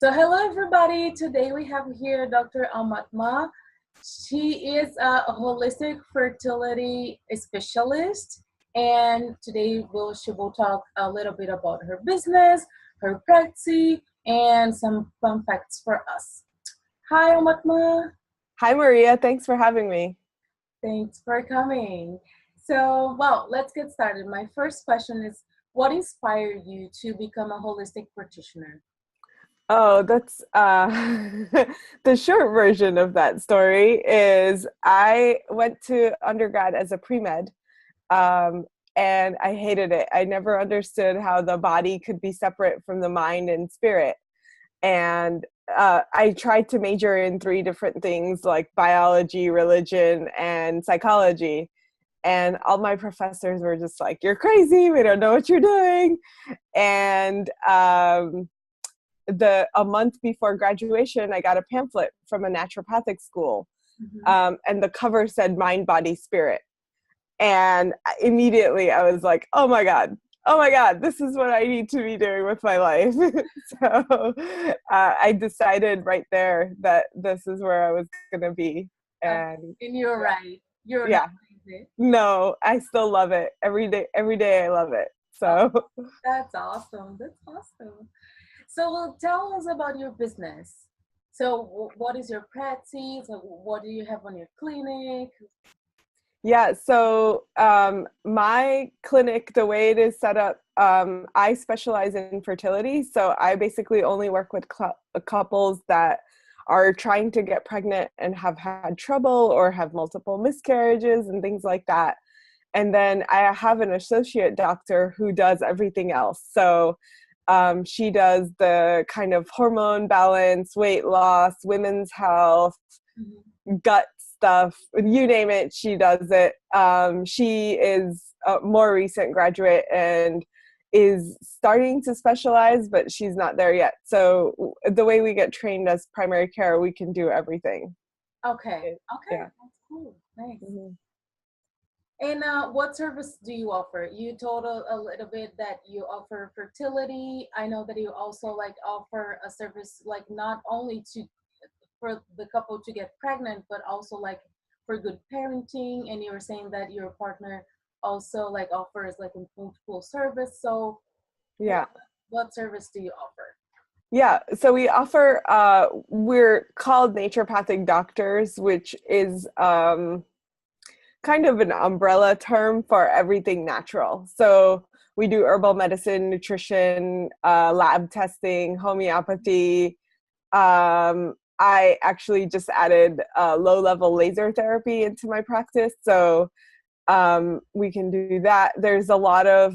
So hello everybody. Today we have here Dr. Almatma. She is a holistic fertility specialist, and today she will talk a little bit about her business, her practice, and some fun facts for us. Hi Almatma. Hi Maria, thanks for having me. Thanks for coming. So, let's get started. My first question is, what inspired you to become a holistic practitioner? Oh, that's the short version of that story is I went to undergrad as a pre-med, and I hated it. I never understood how the body could be separate from the mind and spirit. And I tried to major in 3 different things like biology, religion, and psychology. And all my professors were just like, "You're crazy. We don't know what you're doing." And a month before graduation, I got a pamphlet from a naturopathic school, and the cover said "Mind, Body, Spirit," and immediately I was like, "Oh my god, this is what I need to be doing with my life." So I decided right there that this is where I was gonna be, And you're right. You're yeah. not crazy. No, I still love it every day. Every day I love it. So. That's awesome. That's awesome. So tell us about your business. So what is your practice? What do you have on your clinic? Yeah, so my clinic, the way it is set up, I specialize in fertility. So I basically only work with couples that are trying to get pregnant and have had trouble or have multiple miscarriages and things like that. And then I have an associate doctor who does everything else. So she does the kind of hormone balance, weight loss, women's health, gut stuff, you name it, she does it. She is a more recent graduate and is starting to specialize, but she's not there yet. So the way we get trained as primary care, we can do everything. Okay. Yeah. That's cool. Nice. Mm-hmm. And what service do you offer? You told a little bit that you offer fertility. I know that you also offer a service not only for the couple to get pregnant, but also for good parenting. And you were saying that your partner also offers a multiple service. So Yeah. what service do you offer? Yeah, so we offer, we're called naturopathic doctors, which is kind of an umbrella term for everything natural. So we do herbal medicine, nutrition, lab testing, homeopathy. I actually just added low-level laser therapy into my practice. So we can do that. There's a lot of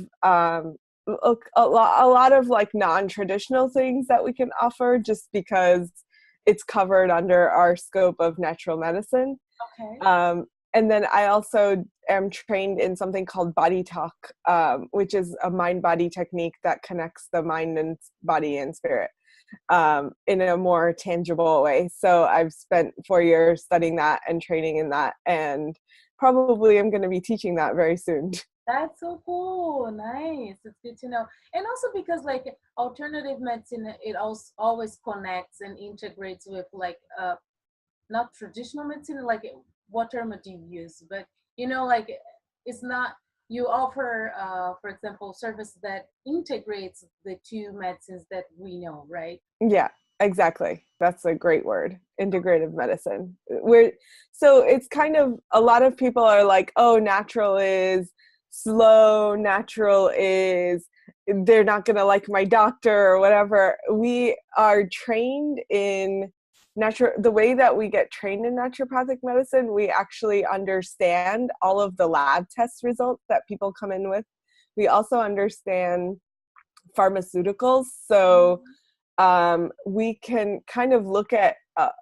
non-traditional things that we can offer just because it's covered under our scope of natural medicine. Okay. And then I also am trained in something called body talk, which is a mind-body technique that connects the mind and body and spirit in a more tangible way. So I've spent 4 years studying that and training in that, and probably I'm going to be teaching that very soon. That's so cool. Nice. It's good to know. And also because alternative medicine, it also always connects and integrates with not traditional medicine, what term do you use? But it's not, you offer, for example, service that integrates the 2 medicines that we know, right? Yeah, exactly. That's a great word. Integrative medicine. So it's kind of, a lot of people are like, oh, natural is slow, natural is, they're not going to like my doctor or whatever. We are trained in the way that we get trained in naturopathic medicine, we actually understand all of the lab test results that people come in with. We also understand pharmaceuticals. So we can kind of look at the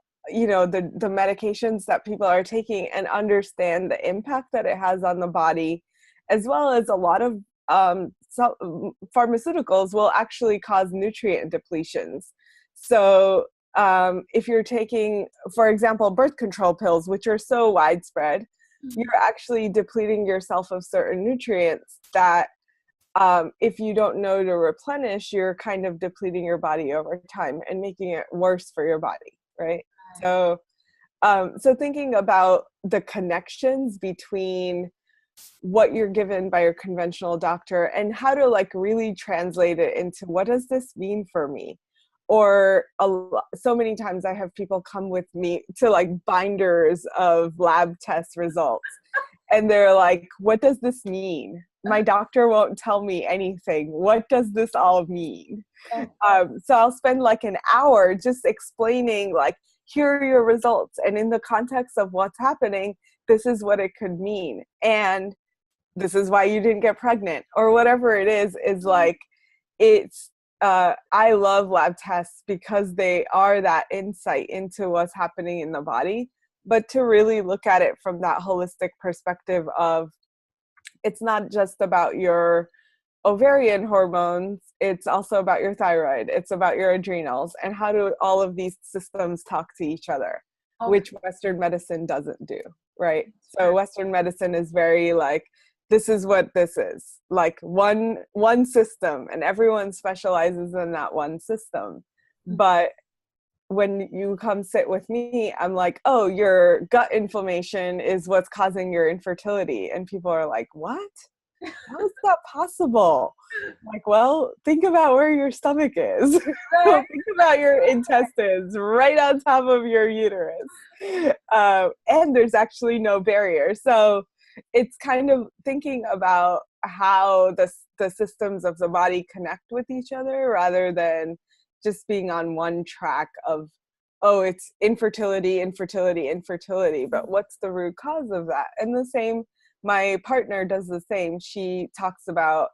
medications that people are taking and understand the impact that it has on the body, as well as a lot of pharmaceuticals will actually cause nutrient depletions. So if you're taking, for example, birth control pills, which are so widespread, you're actually depleting yourself of certain nutrients that if you don't know to replenish, you're kind of depleting your body over time and making it worse for your body, right? So, so thinking about the connections between what you're given by your conventional doctor and how to like really translate it into what does this mean for me? Or so many times I have people come with me to like binders of lab test results. And they're like, what does this mean? My doctor won't tell me anything. What does this all mean? So I'll spend like an hour just explaining like, here are your results. And in the context of what's happening, this is what it could mean. And this is why you didn't get pregnant or whatever it is like, it's, I love lab tests because they are that insight into what's happening in the body. But to really look at it from that holistic perspective of it's not just about your ovarian hormones, it's also about your thyroid, it's about your adrenals, and how do all of these systems talk to each other, which Western medicine doesn't do, right? So Western medicine is very like, this is what this is, like one system, and everyone specializes in that one system. But when you come sit with me, I'm like, oh, your gut inflammation is what's causing your infertility. And people are like, what? How is that possible? I'm like, well, think about where your stomach is. Think about your intestines right on top of your uterus. And there's actually no barrier. So it's kind of thinking about how the systems of the body connect with each other rather than just being on one track of, oh, it's infertility, but what's the root cause of that? And the same, my partner does the same. She talks about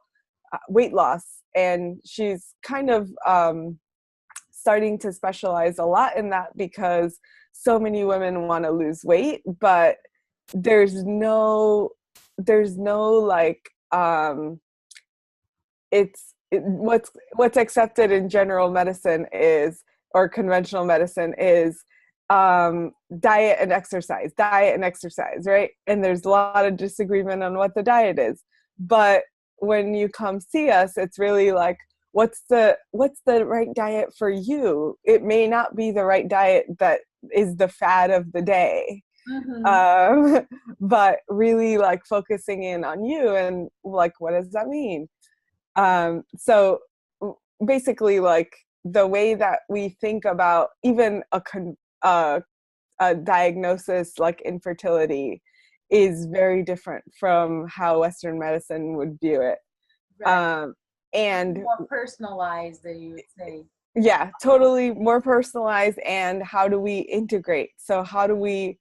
weight loss, and she's kind of starting to specialize a lot in that because so many women want to lose weight, but there's no like, what's accepted in general medicine is, or conventional medicine is, diet and exercise, right? And there's a lot of disagreement on what the diet is. But when you come see us, it's really like, what's the right diet for you? It may not be the right diet that is the fad of the day. But really like focusing in on you and like, what does that mean? So basically, like the way that we think about even a diagnosis like infertility is very different from how Western medicine would view it. And more personalized, that you would say. Yeah, totally more personalized. And how do we integrate? So how do we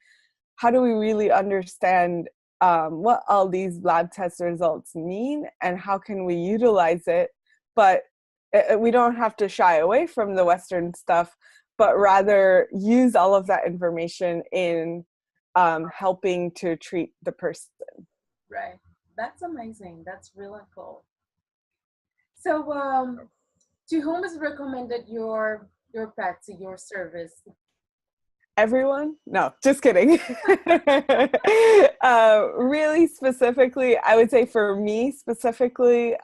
really understand what all these lab test results mean and how can we utilize it? But we don't have to shy away from the Western stuff, but rather use all of that information in helping to treat the person. Right. That's amazing. That's really cool. So to whom is recommended your practice, your service? Everyone? No, just kidding. Really specifically, I would say for me specifically,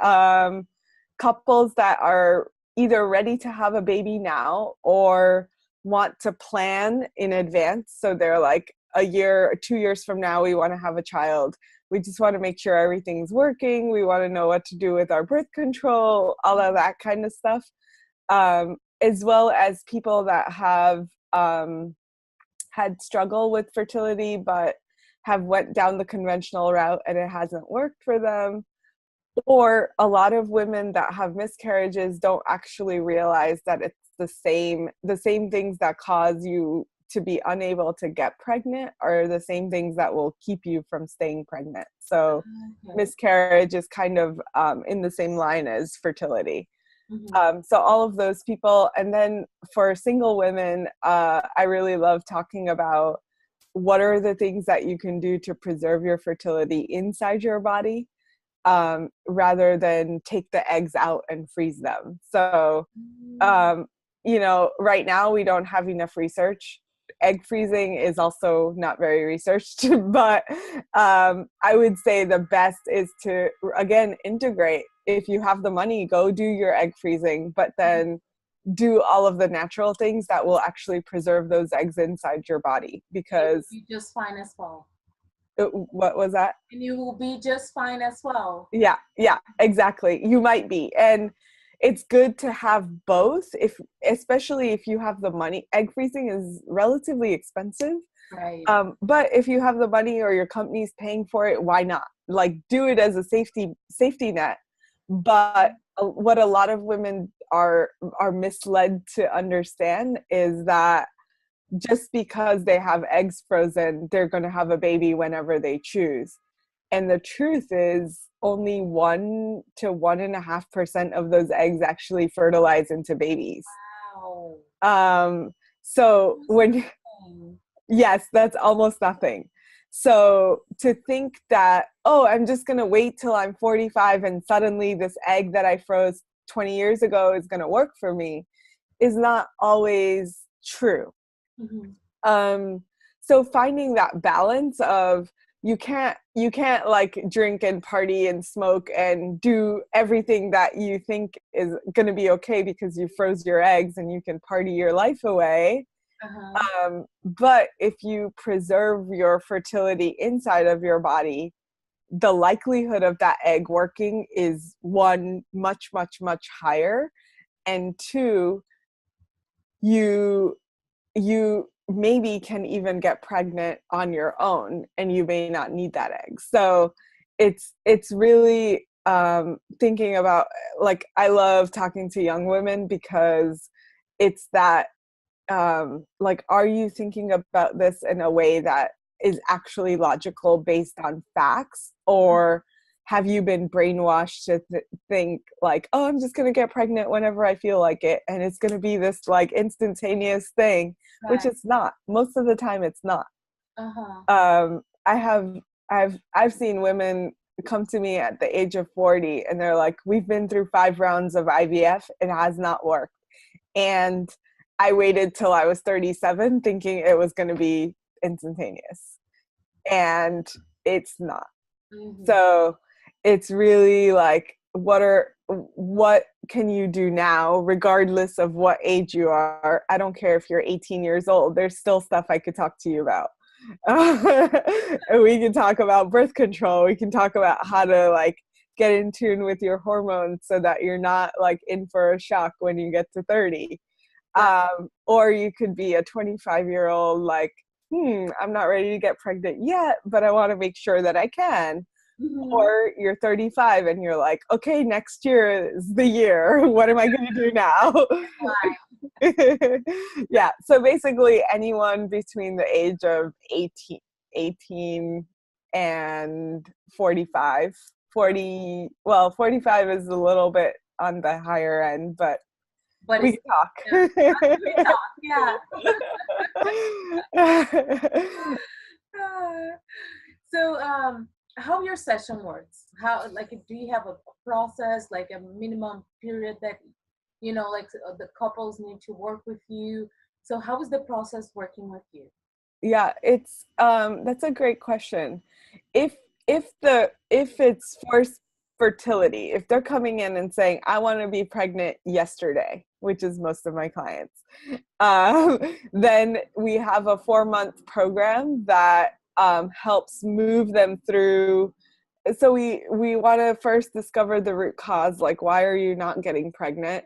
couples that are either ready to have a baby now or want to plan in advance. So they're like a year or 2 years from now, we want to have a child. We just want to make sure everything's working. We want to know what to do with our birth control, all of that kind of stuff. As well as people that have had struggle with fertility but have went down the conventional route and it hasn't worked for them. Or a lot of women that have miscarriages don't actually realize that it's the same things that cause you to be unable to get pregnant are the same things that will keep you from staying pregnant. So miscarriage is kind of in the same line as fertility. So all of those people. And then for single women, I really love talking about what are the things that you can do to preserve your fertility inside your body, rather than take the eggs out and freeze them. So, right now we don't have enough research. Egg freezing is also not very researched, but I would say the best is to, again, integrate. if you have the money, go do your egg freezing, but then do all of the natural things that will actually preserve those eggs inside your body, because You just fine as well. what was that? And you will be just fine as well. Yeah, exactly. You might be. And it's good to have both, if especially if you have the money. Egg freezing is relatively expensive. Right. But if you have the money or your company's paying for it, why not? Like, do it as a safety net. But what a lot of women are misled to understand is that just because they have eggs frozen, they're going to have a baby whenever they choose. And the truth is, only 1 to 1.5% of those eggs actually fertilize into babies. Wow. So when, yes, that's almost nothing. So to think that, oh, I'm just going to wait till I'm 45 and suddenly this egg that I froze 20 years ago is going to work for me is not always true. Mm-hmm. So finding that balance of, you can't like drink and party and smoke and do everything that you think is going to be okay because you froze your eggs and you can party your life away. But if you preserve your fertility inside of your body, the likelihood of that egg working is, one, much, much, much higher. And two, you maybe can even get pregnant on your own and you may not need that egg. So it's really thinking about, like, I love talking to young women because it's that like, are you thinking about this in a way that is actually logical based on facts, or have you been brainwashed to think like, oh, I'm just going to get pregnant whenever I feel like it, and it's going to be this like instantaneous thing, right. Which it's not. Most of the time it's not. I've seen women come to me at the age of 40 and they're like, we've been through 5 rounds of IVF, it has not worked. And I waited till I was 37 thinking it was going to be instantaneous, and it's not. So it's really like, what can you do now, regardless of what age you are? I don't care if you're 18 years old, there's still stuff I could talk to you about. We can talk about birth control. We can talk about how to like get in tune with your hormones so that you're not like in for a shock when you get to 30. Or you could be a 25-year-old like, I'm not ready to get pregnant yet, but I want to make sure that I can. Or you're 35 and you're like, okay, next year is the year. What am I going to do now? Yeah. So basically anyone between the age of 18 and 45. 45 is a little bit on the higher end, but we can talk. Yeah. So, how your session works? How, like, do you have a process, like a minimum period that, like the couples need to work with you? So, how is the process working with you? Yeah, it's that's a great question. If it's forced fertility, if they're coming in and saying, I want to be pregnant yesterday, which is most of my clients, then we have a 4-month program that helps move them through. So we want to first discover the root cause, like, why are you not getting pregnant?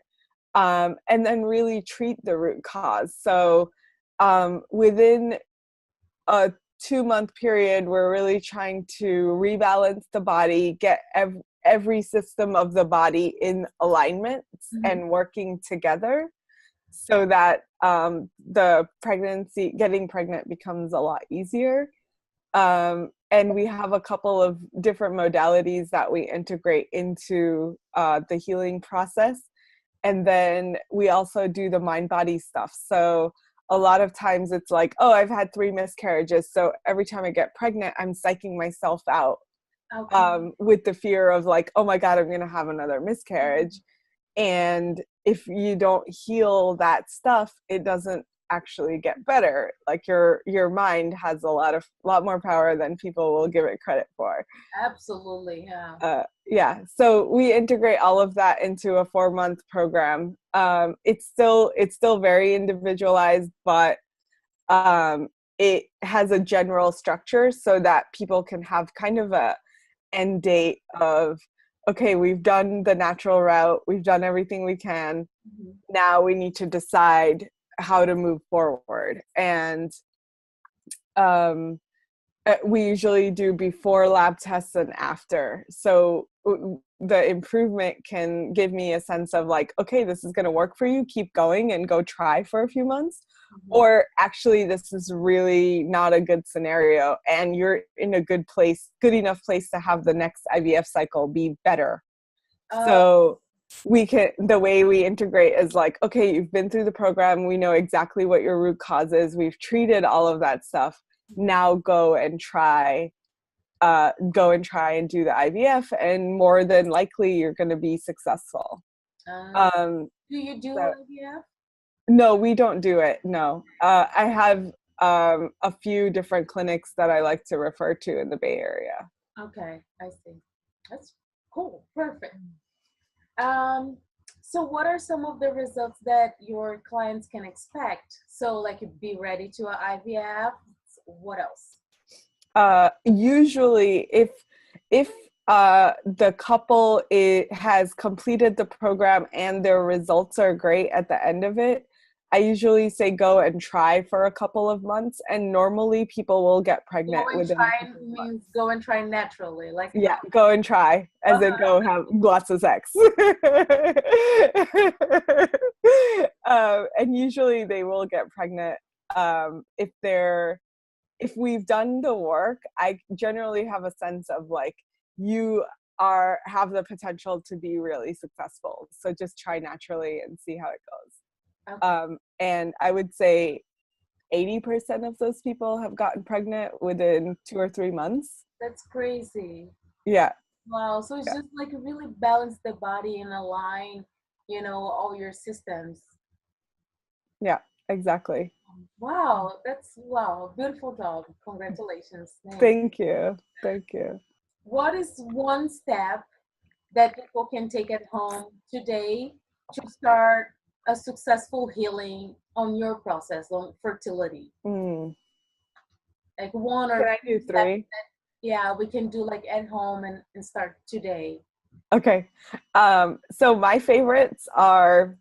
And then really treat the root cause. So within a 2-month period, we're really trying to rebalance the body, get every system of the body in alignment and working together, so that getting pregnant becomes a lot easier. And we have a couple of different modalities that we integrate into the healing process. And then we also do the mind-body stuff. So a lot of times it's like, oh, I've had 3 miscarriages, so every time I get pregnant, I'm psyching myself out. With the fear of like, oh my God, I'm going to have another miscarriage. And if you don't heal that stuff, it doesn't actually get better. Like your mind has a lot more power than people will give it credit for. Absolutely, yeah. Yeah, so we integrate all of that into a 4-month program. It's still very individualized, but it has a general structure so that people can have kind of a end date of, okay, we've done the natural route, we've done everything we can. Mm-hmm. Now we need to decide how to move forward. And we usually do before lab tests and after. So the improvement can give me a sense of like, okay, this is going to work for you. Keep going and go try for a few months. Mm-hmm. Or actually, this is really not a good scenario and you're in a good enough place to have the next IVF cycle be better. So the way we integrate is like, okay, you've been through the program. We know exactly what your root cause is. We've treated all of that stuff. Now go and try and do the IVF, and more than likely you're going to be successful. Do you do IVF? No, we don't do it. No. I have a few different clinics that I like to refer to in the Bay Area. Okay, I see. That's cool. Perfect. So what are some of the results that your clients can expect? So like be ready to IVF. What else? Usually if the couple has completed the program and their results are great at the end of it, I usually say go and try for a couple of months, and normally people will get pregnant within a couple of months. Means go and try naturally, like yeah, go and try, as in go have lots of sex. And usually they will get pregnant if we've done the work. I generally have a sense of like, you have the potential to be really successful. So just try naturally and see how it goes. Okay. And I would say 80% of those people have gotten pregnant within 2 or 3 months. That's crazy. Yeah. Wow. So it's just like really balance the body and align, all your systems. Yeah, exactly. Wow. Beautiful job. Congratulations. Nice. Thank you. What is one step that people can take at home today to start a successful healing on your process on fertility? Like one or can I do 3? We can do like at home and start today. Okay. So my favorites are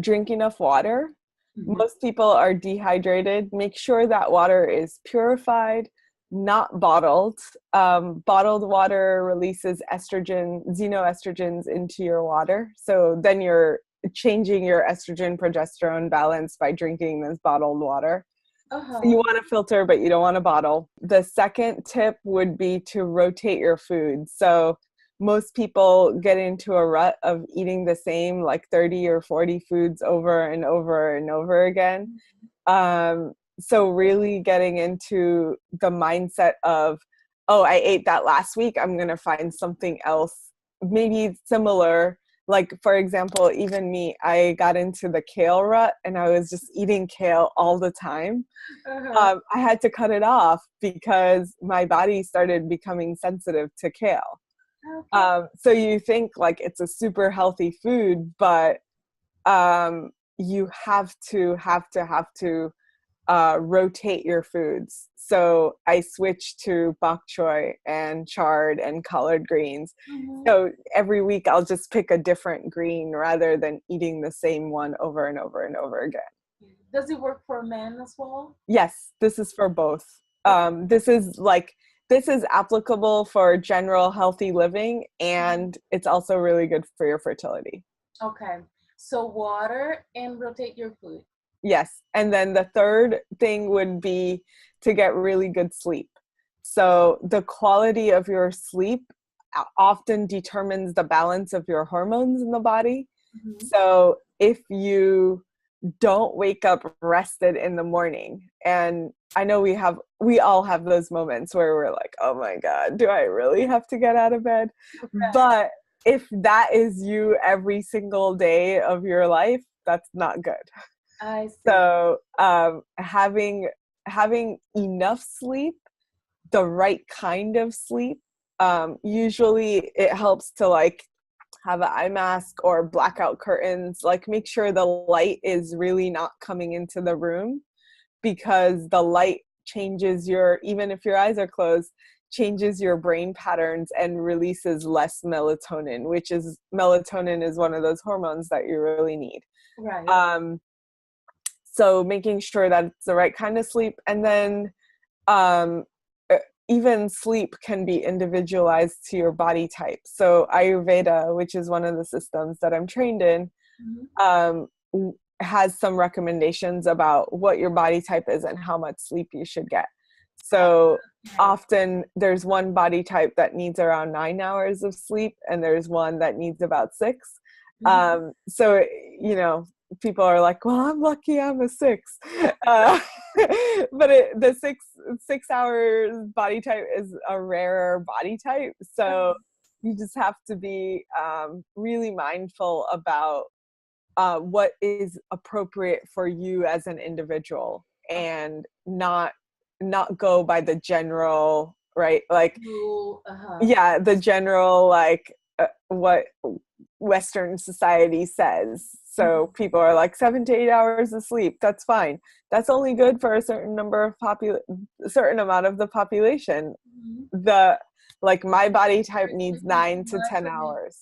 drink enough water. Mm-hmm. Most people are dehydrated. Make sure that water is purified, not bottled. Bottled water releases xenoestrogens into your water. So then you're changing your estrogen progesterone balance by drinking this bottled water. So you want to filter, but you don't want to bottle. The second tip would be to rotate your food. So most people get into a rut of eating the same like 30 or 40 foods over and over and over again. So really getting into the mindset of, oh, I ate that last week, I'm going to find something else, maybe similar. Like, for example, even me, I got into the kale rut and I was just eating kale all the time. I had to cut it off because my body started becoming sensitive to kale. Okay. So you think like it's a super healthy food, but you have to rotate your foods. So I switched to bok choy and chard and collard greens. Mm-hmm. So every week I'll just pick a different green rather than eating the same one over and over and over again. Does it work for men as well? Yes, this is for both. This is applicable for general healthy living, and it's also really good for your fertility. Okay. So water and rotate your food. Yes. And then the third thing would be to get really good sleep. So the quality of your sleep often determines the balance of your hormones in the body. Mm-hmm. So if you don't wake up rested in the morning, and I know we all have those moments where we're like, oh my God, do I really have to get out of bed? Okay. But if that is you every single day of your life, that's not good. I see. So having enough sleep, the right kind of sleep, usually it helps to like have an eye mask or blackout curtains, like make sure the light is really not coming into the room, because the light changes your, even if your eyes are closed, changes your brain patterns and releases less melatonin, which is, melatonin is one of those hormones that you really need. Right. um so making sure that it's the right kind of sleep. And then um even sleep can be individualized to your body type. So Ayurveda, which is one of the systems that I'm trained in, Mhm. um, has some recommendations about what your body type is and how much sleep you should get. So Okay. often there's one body type that needs around 9 hours of sleep, and there's one that needs about 6. Mhm. So, you know, people are like, well, I'm lucky I'm a 6. Uh, but the 6 hours body type is a rarer body type. So you just have to be really mindful about what is appropriate for you as an individual, and not go by the general, right? Like, Rule. Uh-huh. yeah, the general, like what Western society says. So Mhm. people are like 7 to 8 hours of sleep. That's fine. That's only good for a certain number of a certain amount of the population. Mhm. The Like my body type It's needs really too nine to much ten for me. hours.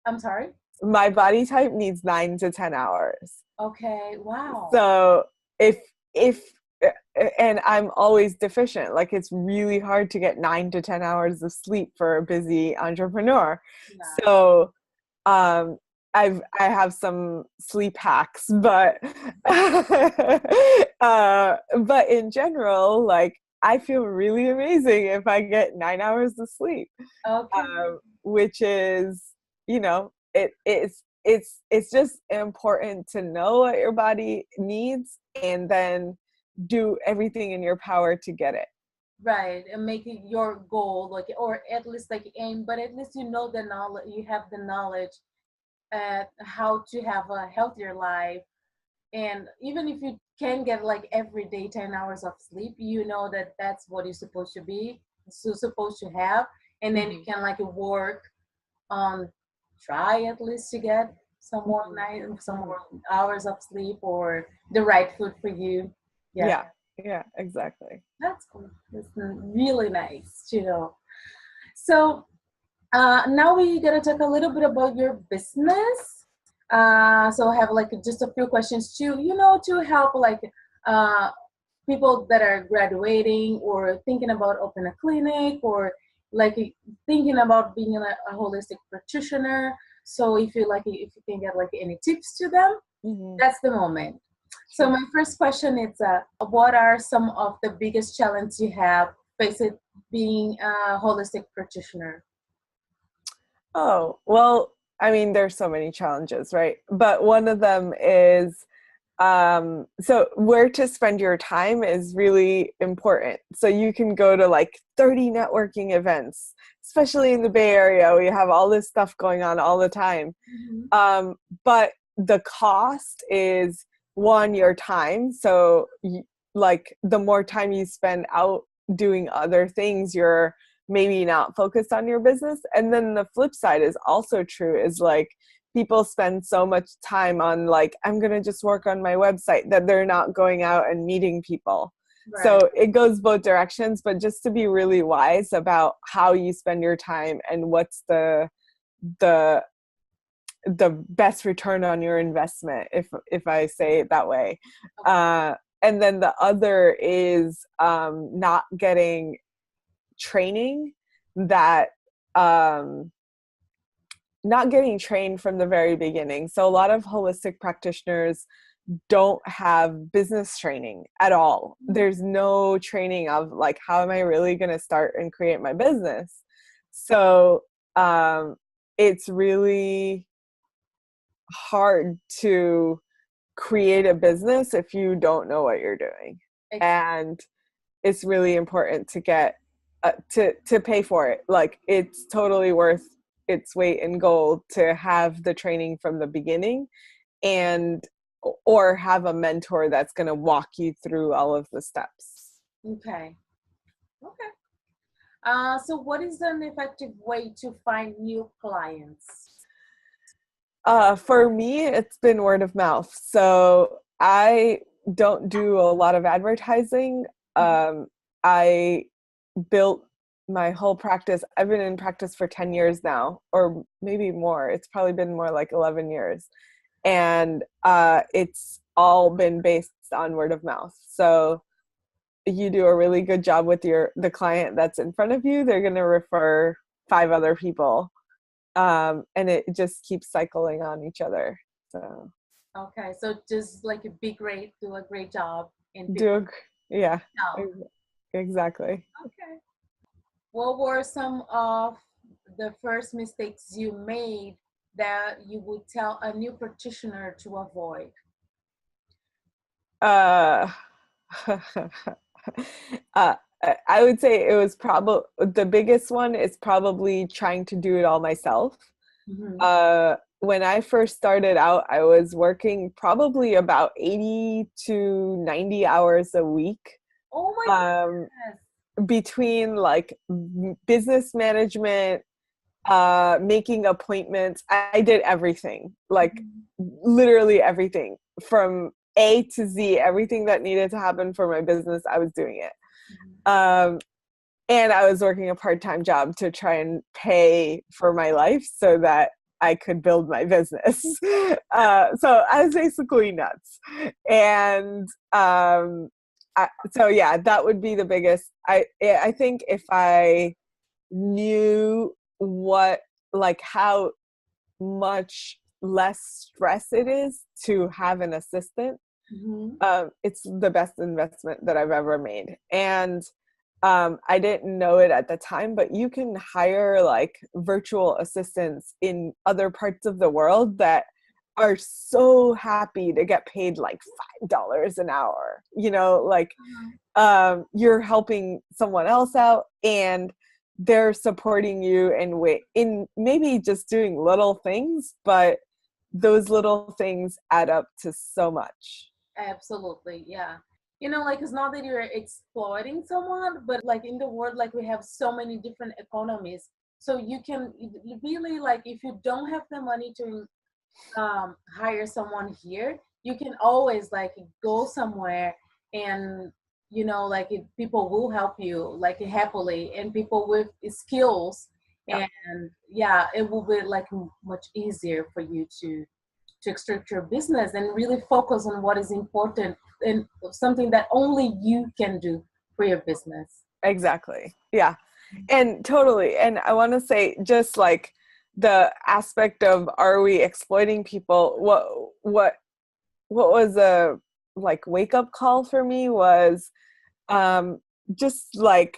I'm sorry. My body type needs 9 to 10 hours. Okay. Wow. So if and I'm always deficient. Like it's really hard to get 9 to 10 hours of sleep for a busy entrepreneur. Yeah. So um I have some sleep hacks, but but in general, like I feel really amazing if I get 9 hours of sleep, Okay. which is, you know, it's just important to know what your body needs and then do everything in your power to get it. Right. And make it your goal, like, or at least like aim, but at least you know the knowledge, you have the knowledge at how to have a healthier life. And even if you can get like every day 10 hours of sleep, you know that that's what you're supposed to be, so supposed to have. And then you Hmm. can like work on, try at least to get Hmm. some Hmm. more hours of sleep or the right food for you. Yeah, Yeah, yeah, exactly. that's cool. That's really nice to know. So now we gotta talk a little bit about your business. So I have like just a few questions to, to help like uh, people that are graduating or thinking about opening a clinic, or like thinking about being a holistic practitioner. So if you like, if you can get like any tips to them, Hmm. that's the moment. So Sure. my first question is, what are some of the biggest challenges you have facing being a holistic practitioner? Oh, well, I mean, there's so many challenges, right? But one of them is, so where to spend your time is really important. So you can go to like 30 networking events, especially in the Bay Area. We have all this stuff going on all the time. Mhm. But the cost is, one, your time. So like the more time you spend out doing other things, you're maybe not focused on your business. And then the flip side is also true, is like people spend so much time on like, I'm going to just work on my website, that they're not going out and meeting people. Right. So it goes both directions, but just to be really wise about how you spend your time and what's the the best return on your investment, if I say it that way. And then the other is not getting training that not getting trained from the very beginning. So a lot of holistic practitioners don't have business training at all. There's no training of like, how am I really going to start and create my business? So it's really hard to create a business if you don't know what you're doing. Ex- And it's really important to get to pay for it. Like it's totally worth its weight in gold to have the training from the beginning. And or have a mentor that's going to walk you through all of the steps. Okay. Okay. So what is an effective way to find new clients? For me, it's been word of mouth. So I don't do a lot of advertising. I built my whole practice. I've been in practice for 10 years now, or maybe more. It's probably been more like 11 years. And it's all been based on word of mouth. So you do a really good job with the client that's in front of you, they're going to refer 5 other people. And it just keeps cycling on each other. So Okay, so just like do a great job in people. do yeah, No. exactly. Okay. What were some of the first mistakes you made that you would tell a new practitioner to avoid? uh uh I would say it was probably the biggest one is probably trying to do it all myself. Mm-hmm. When I first started out, I was working probably about 80 to 90 hours a week. Oh my Um, goodness. between like business management, making appointments. I did everything, like literally everything from A to Z, everything that needed to happen for my business, I was doing it. And I was working a part-time job to try and pay for my life so that I could build my business. So I was basically nuts. And so yeah, that would be the biggest. I think if I knew how much less stress it is to have an assistant, it's the best investment that I've ever made. And I didn't know it at the time, but you can hire like virtual assistants in other parts of the world that are so happy to get paid like $5 an hour, like you're helping someone else out and they're supporting you in maybe just doing little things, but those little things add up to so much. Absolutely, yeah. Like it's not that you're exploiting someone, but like in the world, like we have so many different economies. So you can really, like, if you don't have the money to hire someone here, you can always like go somewhere and like people will help you like happily, and people with skills. Yeah, And yeah, it will be like much easier for you to extract your business and really focus on what is important and something that only you can do for your business. exactly. Yeah. And totally. And I want to say, just like the aspect of, are we exploiting people? What was a like wake up call for me was just like,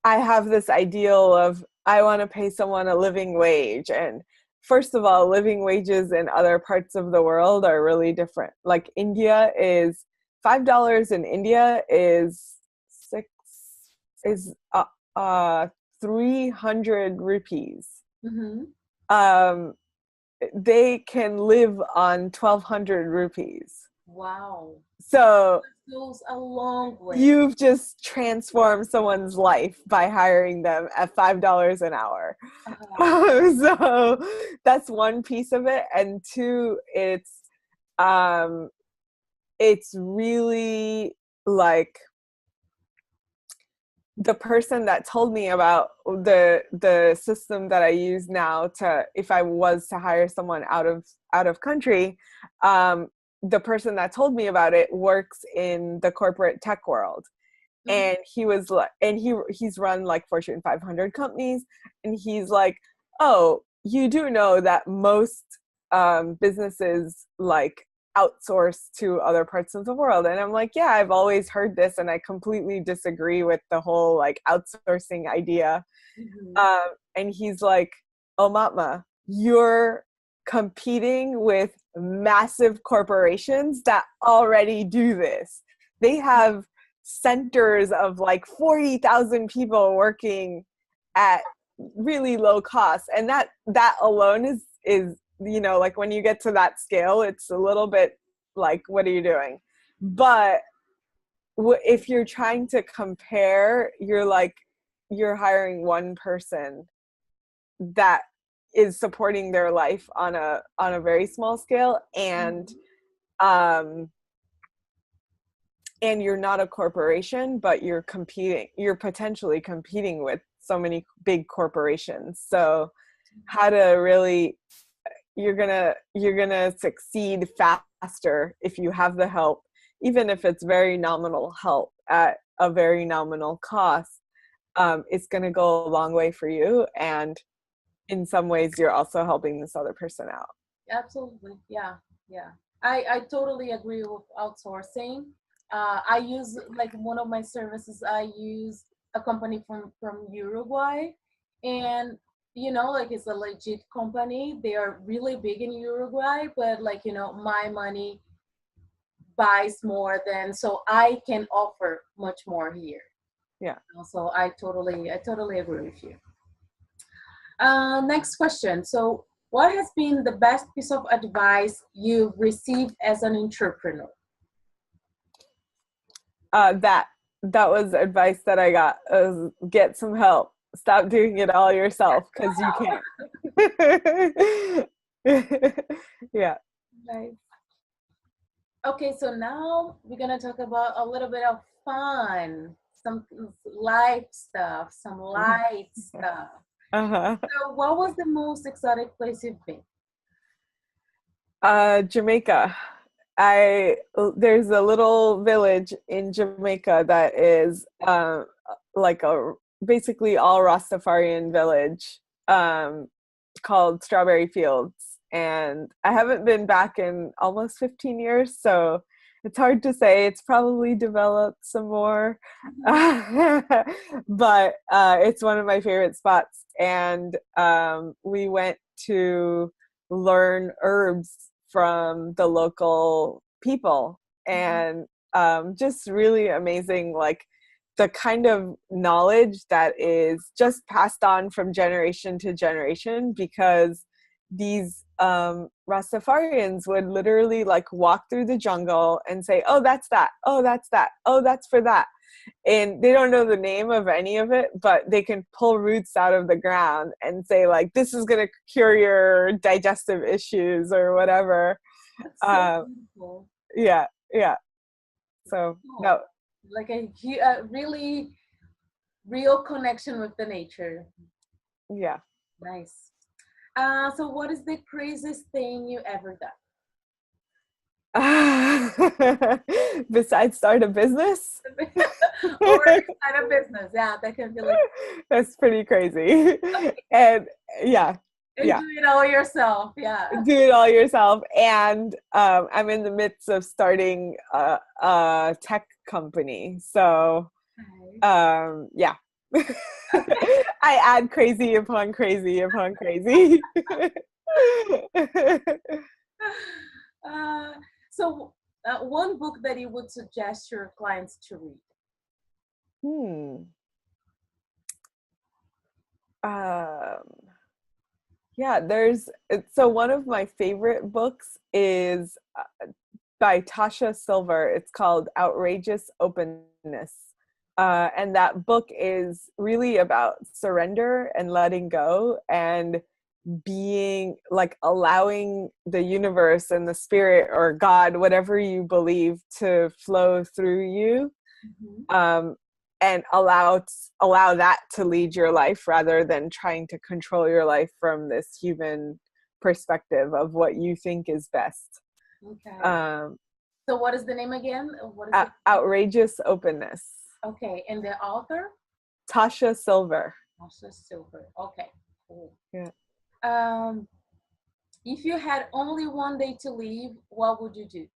I have this ideal of, I want to pay someone a living wage. And first of all, living wages in other parts of the world are really different. Like India is $5 in India is six is 300 rupees. Mm-hmm. Um, they can live on 1,200 rupees. Wow. So That goes a long way. you've just transformed someone's life by hiring them at $5 an hour. So that's one piece of it. And two, it's really like, the person that told me about the system that I use now to, if I was to hire someone out of country, the person that told me about it works in the corporate tech world. And he was like, and he's run like Fortune 500 companies, and he's like, oh, you do know that most businesses like outsource to other parts of the world. And I'm like, yeah, I've always heard this, and I completely disagree with the whole like outsourcing idea. And he's like, oh mama, you're competing with massive corporations that already do this. They have centers of like 40,000 people working at really low cost, and that alone is like, when you get to that scale, it's a little bit like, what are you doing? But if you're trying to compare, you're hiring one person that is supporting their life on a very small scale, and you're not a corporation, but you're potentially competing with so many big corporations. So how to really, you're gonna succeed faster if you have the help, even if it's very nominal help at a very nominal cost. It's gonna go a long way for you, and in some ways you're also helping this other person out. Absolutely. Yeah. Yeah. I totally agree with outsourcing. I use, like, one of my services, I use a company from Uruguay, and like, it's a legit company. They are really big in Uruguay, but, like, my money buys more than, so I can offer much more here. Yeah. So I totally agree with you. Next question. So, what has been the best piece of advice you've received as an entrepreneur? That was advice that I got. Get some help. Stop doing it all yourself, because you can't. Yeah. Nice. Okay, so now we're gonna talk about a little bit of fun, some light stuff, some light stuff. Uh-huh. So, what was the most exotic place you've been? Jamaica. There's a little village in Jamaica that is like a basically all Rastafarian village, called Strawberry Fields, and I haven't been back in almost 15 years, so it's hard to say. It's probably developed some more, but it's one of my favorite spots, and we went to learn herbs from the local people, and just really amazing, like the kind of knowledge that is just passed on from generation to generation, because these Rastafarians would literally like walk through the jungle and say, oh, that's that, oh, that's that, oh, that's for that. And they don't know the name of any of it, but they can pull roots out of the ground and say, like, this is going to cure your digestive issues or whatever. That's so beautiful. Yeah. So no. Like a really real connection with the nature. Yeah. Nice. So, what is the craziest thing you ever done? Besides start a business? Or start a business? Yeah, that can be like, that's pretty crazy. And yeah. And do it all yourself. Yeah. Do it all yourself. And I'm in the midst of starting a tech company. So yeah. I add crazy upon crazy upon crazy. So, one book that you would suggest your clients to read? Yeah, so one of my favorite books is by Tasha Silver. It's called Outrageous Openness. And that book is really about surrender and letting go, and being like allowing the universe and the spirit or God, whatever you believe, to flow through you. And allow that to lead your life, rather than trying to control your life from this human perspective of what you think is best. Okay. So what is the name again? What is it? Outrageous Openness. Okay. And the author? Tasha Silver. Tasha Silver. Okay. Cool. Yeah. If you had only one day to live, what would you do?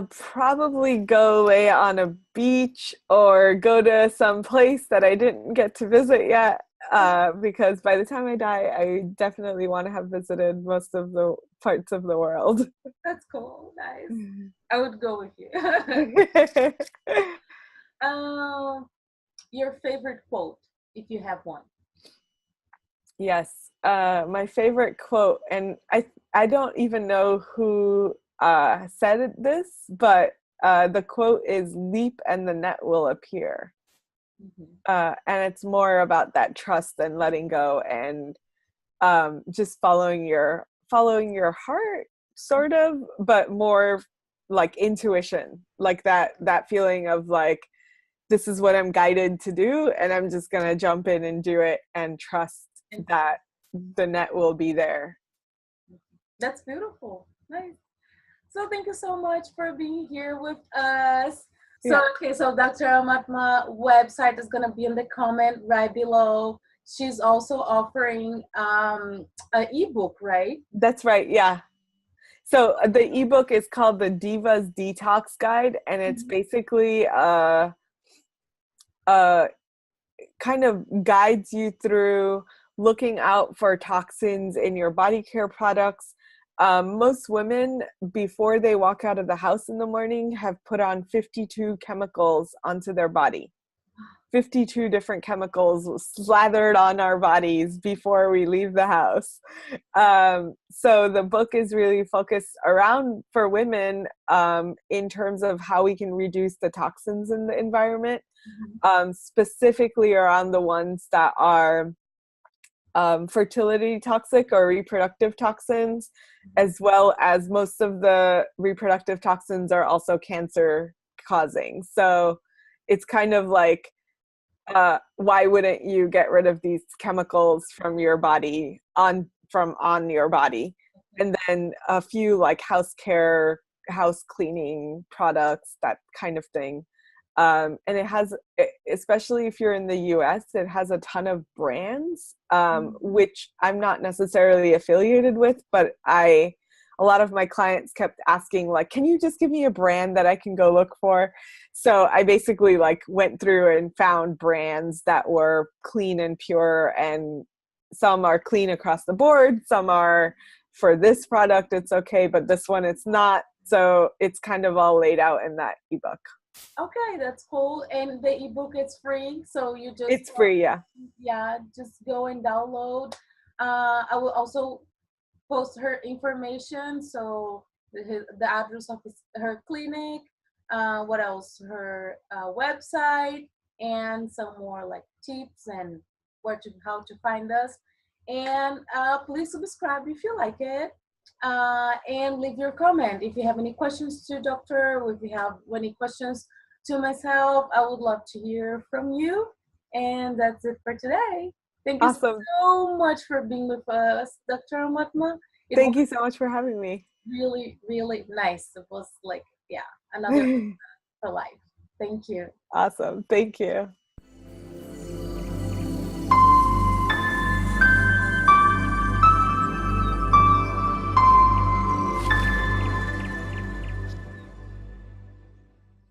Probably go lay on a beach or go to some place that I didn't get to visit yet. Because by the time I die, I definitely want to have visited most of the parts of the world. That's cool. Nice. I would go with you. Your favorite quote, if you have one. Yes. My favorite quote, and I don't even know who said this, but the quote is "Leap and the net will appear," Mhm. and it's more about that trust and letting go and just following your heart, sort of, but more like intuition, like that feeling of like, this is what I'm guided to do, and I'm just gonna jump in and do it and trust And that the net will be there. that's beautiful. Nice. So thank you so much for being here with us. So Yeah, okay, so Dr. Amatma website is gonna be in the comment right below. She's also offering an ebook, right? that's right. Yeah. So the ebook is called the Divas Detox Guide, and it's Mhm. basically kind of guides you through looking out for toxins in your body care products. Most women, before they walk out of the house in the morning, have put on 52 chemicals onto their body. 52 different chemicals slathered on our bodies before we leave the house. So the book is really focused around for women in terms of how we can reduce the toxins in the environment, Mhm. specifically around the ones that are fertility toxic or reproductive toxins, as well as most of the reproductive toxins are also cancer causing. So it's kind of like, why wouldn't you get rid of these chemicals from your body on your body? And then a few like house care, house cleaning products, that kind of thing. And it has, especially if you're in the US, it has a ton of brands, Mhm. which I'm not necessarily affiliated with, but a lot of my clients kept asking, like, can you just give me a brand that I can go look for? So I basically like went through and found brands that were clean and pure, and some are clean across the board, some are, for this product it's okay, but this one it's not. So it's kind of all laid out in that ebook. Okay, that's cool. And the ebook is free, so you just It's free, yeah. yeah, just go and download. I will also post her information, so the address of her clinic, what else, her website, and some more like tips and how to find us. And please subscribe if you like it, and leave your comment if you have any questions to doctor, or if you have any questions to myself. I would love to hear from you. And that's it for today. Thank you Awesome. so much for being with us, Dr. Amatma. It was Thank you so much for having me. really, really nice. It was like, yeah, another for life. Thank you. Awesome. Thank you.